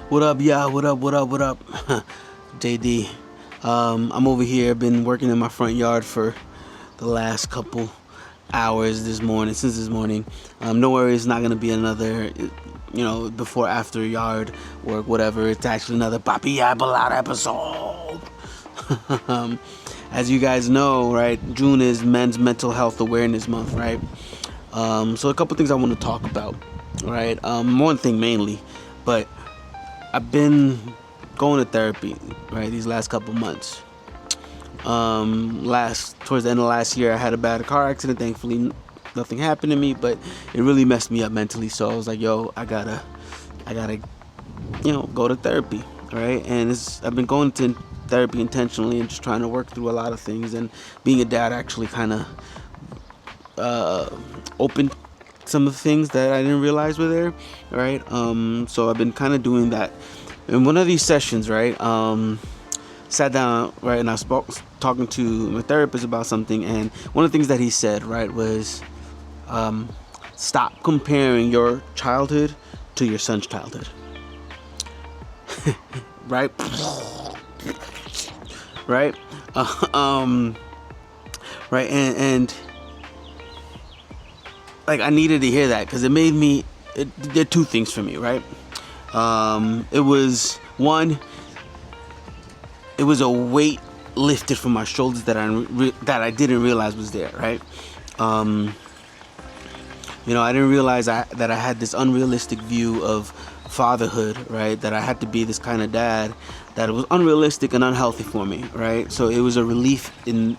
What up, y'all? What up? What up? What up? JD. I'm over here. Been working in my front yard for the last couple hours since this morning. Don't worry, it's not gonna be another, before after yard work, whatever. It's actually another Papi-Yap-Alot episode. As you guys know, right? June is Men's Mental Health Awareness Month, right? So a couple things I want to talk about, right? One thing mainly, but I've been going to therapy, right, these last couple months. Towards the end of last year, I had a bad car accident. Thankfully, nothing happened to me, but it really messed me up mentally. So I was like, yo, I gotta, go to therapy, right? And I've been going to therapy intentionally and just trying to work through a lot of things. And being a dad actually kind of opened some of the things that I didn't realize were there, right? So I've been kind of doing that. In one of these sessions, right, sat down, right, and I was talking to my therapist about something, and one of the things that he said, right, was stop comparing your childhood to your son's childhood. Right? Right? Right, and like, I needed to hear that because it did two things for me, right? It was a weight lifted from my shoulders that I didn't realize was there, right? I didn't realize that I had this unrealistic view of fatherhood, right? That I had to be this kind of dad that it was unrealistic and unhealthy for me, right? So it was a relief in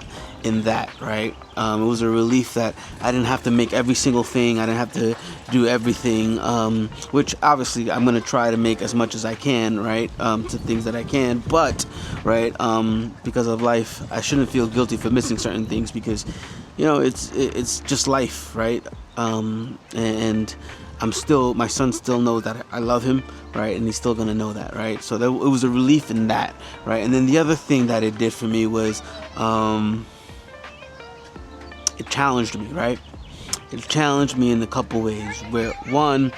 that, right? It was a relief that I didn't have to make every single thing. I didn't have to do everything, which obviously I'm going to try to make as much as I can, right? To things that I can, but, right, because of life, I shouldn't feel guilty for missing certain things because, it's just life, right? And my son still knows that I love him, right? And he's still gonna know that, right? So it was a relief in that, right? And then the other thing that it did for me was, it challenged me, right? It challenged me in a couple ways. Where one,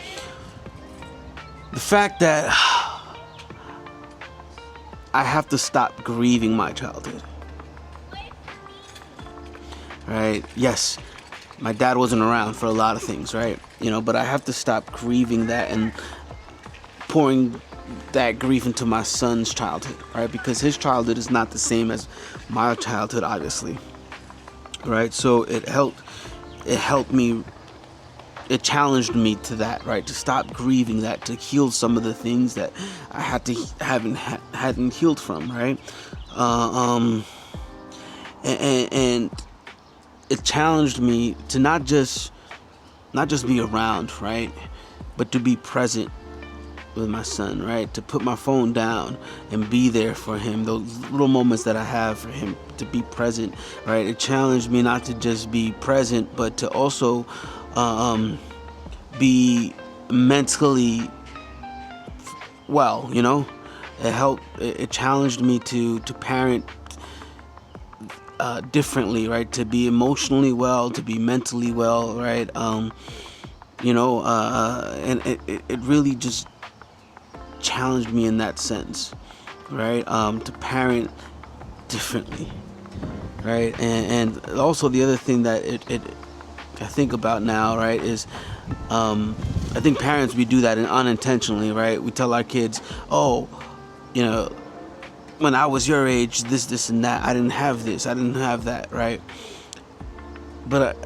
the fact that I have to stop grieving my childhood, right? Yes, my dad wasn't around for a lot of things, right? But I have to stop grieving that and pouring that grief into my son's childhood, right? Because his childhood is not the same as my childhood, obviously, right? So it challenged me to that, right? To stop grieving that, to heal some of the things that I hadn't healed from, right? And it challenged me to not just be around, right, but to be present with my son, right? To put my phone down and be there for him, those little moments that I have for him, to be present, right? It challenged me not to just be present, but to also be mentally well, it challenged me to parent differently, right? To be emotionally well, to be mentally well, right? And it really just challenged me in that sense, right? To parent differently, right? And also the other thing that I think about now, right, is I think parents, we do that unintentionally, right? We tell our kids, oh, when I was your age, this, and that. I didn't have this. I didn't have that, right? But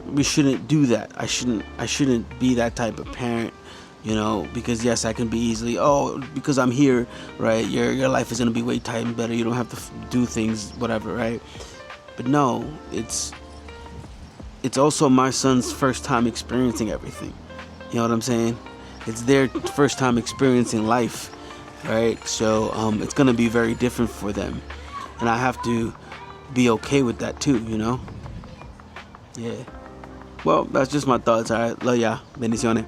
we shouldn't do that. I shouldn't be that type of parent, because yes, I can be easily, because I'm here, right? Your life is gonna be way tight and better. You don't have to do things, whatever, right? But no, it's also my son's first time experiencing everything. You know what I'm saying? It's their first time experiencing life. Right, so it's gonna be very different for them, and I have to be okay with that too, Yeah. Well, that's just my thoughts. All right, love ya. Bendiciones.